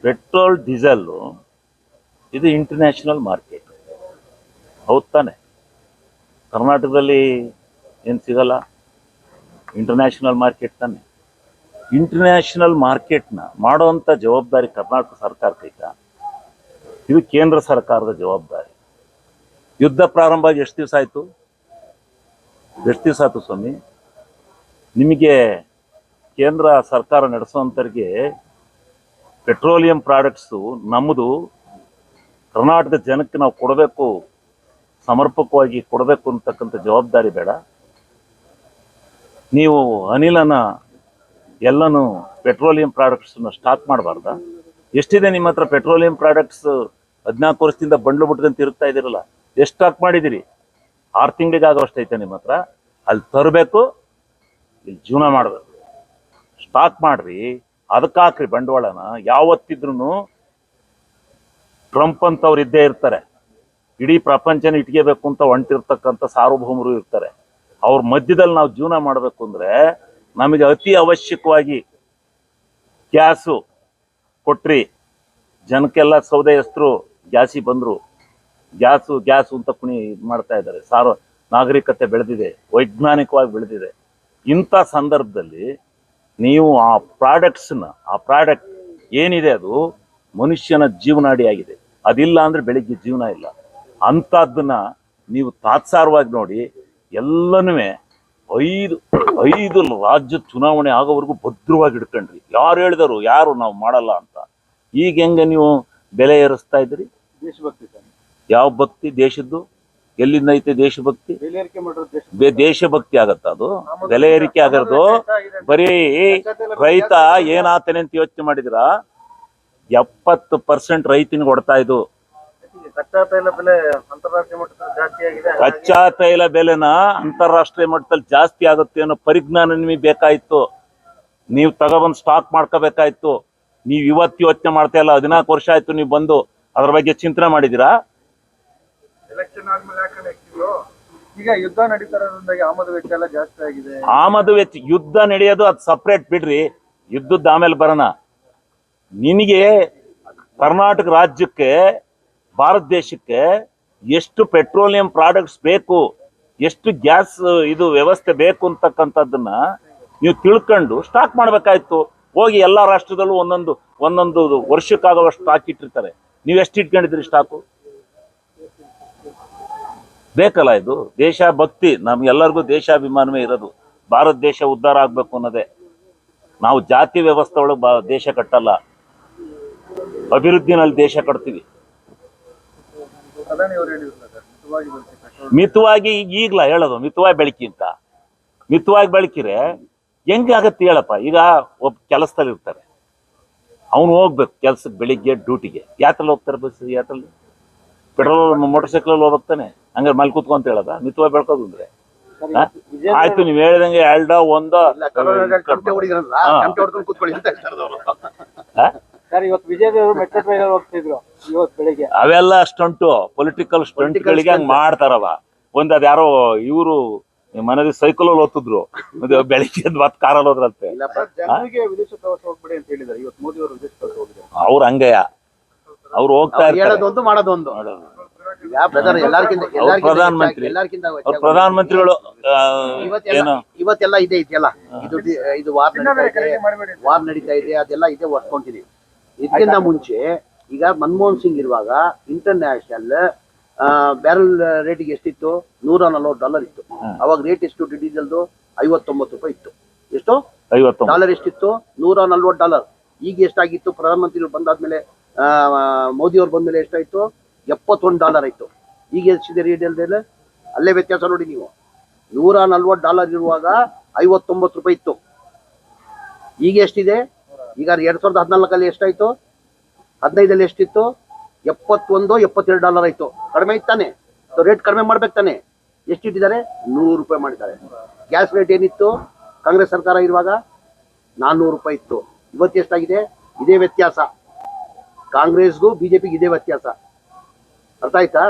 Petrol diesel ಇದು international market, ಹೌದು ತಾನೆ? ಕರ್ನಾಟಕದಲ್ಲಿ ಏನು ಸಿಗಲ್ಲ, ಇಂಟರ್ನ್ಯಾಷನಲ್ ಮಾರ್ಕೆಟ್ ತಾನೆ. ಇಂಟರ್ನ್ಯಾಷನಲ್ ಮಾರ್ಕೆಟ್ನ ಮಾಡುವಂಥ ಜವಾಬ್ದಾರಿ ಕರ್ನಾಟಕ ಸರ್ಕಾರಕ್ಕೈತ? ಇದು ಕೇಂದ್ರ ಸರ್ಕಾರದ ಜವಾಬ್ದಾರಿ. ಯುದ್ಧ ಪ್ರಾರಂಭ ಆಗಿ ಎಷ್ಟು ದಿವಸ ಆಯಿತು? ಸ್ವಾಮಿ? ನಿಮಗೆ ಕೇಂದ್ರ ಸರ್ಕಾರ ನಡೆಸುವಂಥವ್ರಿಗೆ ಪೆಟ್ರೋಲಿಯಂ ಪ್ರಾಡಕ್ಟ್ಸು ನಮ್ಮದು ಕರ್ನಾಟಕದ ಜನಕ್ಕೆ ನಾವು ಕೊಡಬೇಕು, ಸಮರ್ಪಕವಾಗಿ ಕೊಡಬೇಕು ಅಂತಕ್ಕಂಥ ಜವಾಬ್ದಾರಿ ಬೇಡ? ನೀವು ಅನಿಲನ ಎಲ್ಲನೂ ಪೆಟ್ರೋಲಿಯಂ ಪ್ರಾಡಕ್ಟ್ಸನ್ನ ಸ್ಟಾಕ್ ಮಾಡಬಾರ್ದ? ಎಷ್ಟಿದೆ ನಿಮ್ಮ ಹತ್ರ ಪೆಟ್ರೋಲಿಯಂ ಪ್ರಾಡಕ್ಟ್ಸ್? 14 ವರ್ಷದಿಂದ ಬಂಡ್ಲು ಬಿಟ್ಕೊಂಡು ತಿರುಗ್ತಾ ಇದ್ದೀರಲ್ಲ, ಎಷ್ಟು ಸ್ಟಾಕ್ ಮಾಡಿದ್ದೀರಿ? 6 ತಿಂಗಳಿಗಾಗೋಷ್ಟು ಐತೆ ನಿಮ್ಮ ಹತ್ರ. ಅಲ್ಲಿ ತರಬೇಕು, ಇಲ್ಲಿ ಜೀವನ ಮಾಡಬೇಕು. ಸ್ಟಾಕ್ ಮಾಡ್ರಿ, ಅದಕ್ಕೆ ಹಾಕ್ರಿ ಬಂಡವಾಳನ. ಯಾವತ್ತಿದ್ರೂ ಟ್ರಂಪ್ ಅಂತವ್ರು ಇದ್ದೇ ಇರ್ತಾರೆ, ಇಡೀ ಪ್ರಪಂಚನ ಇಟ್ಕೋಬೇಕು ಅಂತ ಹೊಂಟಿರ್ತಕ್ಕಂಥ ಸಾರ್ವಭೌಮರು ಇರ್ತಾರೆ. ಅವ್ರ ಮಧ್ಯದಲ್ಲಿ ನಾವು ಜೀವನ ಮಾಡಬೇಕು ಅಂದರೆ ನಮಗೆ ಅತಿ ಅವಶ್ಯಕವಾಗಿ ಗ್ಯಾಸು ಕೊಟ್ರಿ. ಜನಕ್ಕೆಲ್ಲ ಸೌದೆ ಹೆಸರು ಗ್ಯಾಸಿಗೆ ಬಂದರು, ಗ್ಯಾಸು ಅಂತ ಕುಣಿ ಇದು ಮಾಡ್ತಾ ಇದ್ದಾರೆ. ನಾಗರಿಕತೆ ಬೆಳೆದಿದೆ, ವೈಜ್ಞಾನಿಕವಾಗಿ ಬೆಳೆದಿದೆ. ಇಂಥ ಸಂದರ್ಭದಲ್ಲಿ ನೀವು ಆ ಪ್ರಾಡಕ್ಟ್ ಏನಿದೆ ಅದು ಮನುಷ್ಯನ ಜೀವನಾಡಿಯಾಗಿದೆ. ಅದಿಲ್ಲ ಅಂದರೆ ಬೆಳಿಗ್ಗೆ ಜೀವನ ಇಲ್ಲ. ಅಂಥದ್ದನ್ನ ನೀವು ತಾತ್ಸಾರವಾಗಿ ನೋಡಿ. ಎಲ್ಲನೂ 5 ರಾಜ್ಯ ಚುನಾವಣೆ ಆಗೋವರೆಗೂ ಭದ್ರವಾಗಿ ಹಿಡ್ಕೊಂಡ್ರಿ. ಯಾರು ಹೇಳಿದರು ಯಾರು ನಾವು ಮಾಡಲ್ಲ ಅಂತ? ಈಗ ಹೆಂಗೆ ನೀವು ಬೆಲೆ ಏರಿಸ್ತಾ ಇದ್ರಿ? ದೇಶಭಕ್ತಿ. ಯಾವ ಭಕ್ತಿ? ದೇಶದ್ದು ಎಲ್ಲಿಂದ ಐತೆ ದೇಶಭಕ್ತಿ? ದೇಶಭಕ್ತಿ ಆಗತ್ತ ಅದು? ಬೆಲೆ ಏರಿಕೆ ಆಗರ್ದು ಬರೀ ರೈತ ಏನಾಗ್ತಾನೆ ಅಂತ ಯೋಚನೆ ಮಾಡಿದಿರಾ? 70% ರೈತನಿಗೆ ಕೊಡ್ತಾ ಇದು. ಕಚ್ಚಾ ತೈಲ ಬೆಲೆನ ಅಂತಾರಾಷ್ಟ್ರೀಯ ಮಟ್ಟದಲ್ಲಿ ಜಾಸ್ತಿ ಆಗುತ್ತೆ ಅನ್ನೋ ಪರಿಜ್ಞಾನ ನಿಮಗೆ ಬೇಕಾಯ್ತು. ನೀವು ತಗೊಬಂದು ಸ್ಟಾಕ್ ಮಾಡ್ಕೋಬೇಕಾಯ್ತು. ನೀವು ಇವತ್ತು ಯೋಚನೆ ಮಾಡ್ತಾ ಇಲ್ಲ, 14 ವರ್ಷ ಆಯ್ತು ನೀವು ಬಂದು ಅದ್ರ ಬಗ್ಗೆ ಚಿಂತನೆ ಮಾಡಿದಿರಾ? ಈಗ ಯುದ್ಧ ನಡೀತಾರೋದ್ರಿಂದಾಗಿ ಆಮದು ವೆಚ್ಚ ಎಲ್ಲ ಜಾಸ್ತಿ ಆಗಿದೆ. ಆಮದು ವೆಚ್ಚ, ಯುದ್ಧ ನಡೆಯೋದು ಅದು ಸಪ್ರೇಟ್ ಬಿಡ್ರಿ, ಯುದ್ಧದ ಆಮೇಲೆ ಬರೋಣ. ನಿನಗೆ ಕರ್ನಾಟಕ ರಾಜ್ಯಕ್ಕೆ, ಭಾರತ ದೇಶಕ್ಕೆ ಎಷ್ಟು ಪೆಟ್ರೋಲಿಯಂ ಪ್ರಾಡಕ್ಟ್ಸ್ ಬೇಕು, ಎಷ್ಟು ಗ್ಯಾಸ್ ಇದು ವ್ಯವಸ್ಥೆ ಬೇಕು ಅಂತಕ್ಕಂಥದ್ದನ್ನ ನೀವು ತಿಳ್ಕೊಂಡು ಸ್ಟಾಕ್ ಮಾಡ್ಬೇಕಾಯ್ತು. ಹೋಗಿ ಎಲ್ಲ ರಾಷ್ಟ್ರದಲ್ಲೂ ಒಂದೊಂದು ವರ್ಷಕ್ಕಾಗುವಷ್ಟು ಸ್ಟಾಕ್ ಇಟ್ಟಿರ್ತಾರೆ. ನೀವು ಎಷ್ಟು ಇಟ್ಕೊಂಡಿದ್ರಿ ಸ್ಟಾಕು? ಬೇಕಲ್ಲ ಇದು ದೇಶಭಕ್ತಿ. ನಮ್ಗೆಲ್ಲರಿಗೂ ದೇಶಾಭಿಮಾನವೇ ಇರೋದು. ಭಾರತ ದೇಶ ಉದ್ಧಾರ ಆಗ್ಬೇಕು ಅನ್ನೋದೇ. ನಾವು ಜಾತಿ ವ್ಯವಸ್ಥೆ ಒಳಗೆ ದೇಶ ಕಟ್ಟಲ್ಲ, ಅಭಿವೃದ್ಧಿನಲ್ಲಿ ದೇಶ ಕಟ್ತೀವಿ. ಮಿತವಾಗಿ ಈಗಲ ಹೇಳೋದು, ಮಿತವಾಗಿ ಬೆಳಕಿ ಅಂತ. ಮಿತವಾಗಿ ಬೆಳಕಿರೆ ಹೆಂಗೆ ಆಗತ್ತೆ ಹೇಳಪ್ಪ? ಈಗ ಒಬ್ಬ ಕೆಲಸದಲ್ಲಿ ಇರ್ತಾರೆ, ಅವನು ಹೋಗ್ಬೇಕು ಕೆಲ್ಸಕ್ಕೆ, ಬೆಳಿಗ್ಗೆ ಡ್ಯೂಟಿಗೆ. ಯಾತ್ರಲ್ಲಿ ಹೋಗ್ತಾರೆ? ಬಸ್ ಯಾತ್ರಲ್ಲಿ, ಪೆಟ್ರೋಲ್ ಮೋಟರ್ ಸೈಕಲ್ ಹೋಗ್ತಾನೆ. ಹಂಗಾರೆ ಮಲ್ ಕೂತ್ಕೊಂತ ಹೇಳದ ಮಿತವಾಗಿ ಬೆಳ್ಕೋದು ಅಂದ್ರೆ? ಆಯ್ತು, ನೀವ್ ಹೇಳಿದಂಗೆ ಅವೆಲ್ಲ ಸ್ಟಂಟು, ಪೊಲಿಟಿಕಲ್ ಸ್ಟಂಟ್ಗಳಿಗೆ ಹಂಗ್ ಮಾಡ್ತಾರವ. ಅದ್ ಯಾರೋ ಇವರು ಮನದಿ ಸೈಕಲ್ ಓದ್ತಿದ್ರು, ಬೆಳಿಗ್ಗೆ ಮತ್ ಕಾರಲ್ಲಿ ಹೋದ್ರಂತೆ. ಅವ್ರ ಹಂಗಯ್ಯ, ಅವ್ರು ಹೋಗ್ತಾ ಇರ್ತಾರೆ. ಪ್ರಧಾನಮಂತ್ರಿಗಳು ಇವತ್ತೆಲ್ಲ ಇದೆ ಇದೆಯಲ್ಲ, ಇದು ವಾರ್ ನಡೀತಾ ಇದೆ, ಅದೆಲ್ಲ ಇದೆ ಒಡ್ಕೊಂತೀವಿ. ಇದಕ್ಕಿಂತ ಮುಂಚೆ ಈಗ ಮನಮೋಹನ್ ಸಿಂಗ್ ಇರುವಾಗ ಇಂಟರ್ನ್ಯಾಷನಲ್ ಬ್ಯಾರಲ್ ರೇಟಿಗೆ ಎಷ್ಟಿತ್ತು? $140 ಇತ್ತು. ಅವಾಗ ರೇಟ್ ಎಷ್ಟು? ಡೀಸೆಲ್ದು $59 ಇತ್ತು. ಎಷ್ಟು ಡಾಲರ್ ಎಷ್ಟಿತ್ತು? $140. ಈಗ ಎಷ್ಟಾಗಿತ್ತು? ಪ್ರಧಾನಮಂತ್ರಿಗಳು ಬಂದಾದ್ಮೇಲೆ, ಮೋದಿ ಅವ್ರು ಬಂದ್ಮೇಲೆ ಎಷ್ಟಾಯ್ತು? $71 ಆಯ್ತು. ಈಗ ಎಷ್ಟಿದೆ ರೇಟ್? ಅಲ್ಲೇ ವ್ಯತ್ಯಾಸ ನೋಡಿ ನೀವು. $140 ಇರುವಾಗ $59 ಇತ್ತು. ಈಗ ಎಷ್ಟಿದೆ? ಈಗ 2014 ಎಷ್ಟಾಯ್ತು? 15 ಎಷ್ಟಿತ್ತು? $71-72 ಆಯ್ತು. ಕಡಿಮೆ ಇತ್ತಾನೆ, ರೇಟ್ ಕಡಿಮೆ ಮಾಡ್ಬೇಕು ತಾನೆ. ಎಷ್ಟಿಟ್ಟಿದ್ದಾರೆ? $100 ಮಾಡಿದ್ದಾರೆ. ಗ್ಯಾಸ್ ರೇಟ್ ಏನಿತ್ತು ಕಾಂಗ್ರೆಸ್ ಸರ್ಕಾರ ಇರುವಾಗ? $400 ಇತ್ತು. ಇವತ್ತು ಎಷ್ಟಾಗಿದೆ? ಇದೇ ವ್ಯತ್ಯಾಸ. ಕಾಂಗ್ರೆಸ್ಗೂ ಬಿಜೆಪಿಗೆ ಇದೇ ವ್ಯತ್ಯಾಸ. ಅರ್ಥ ಆಯ್ತಾ?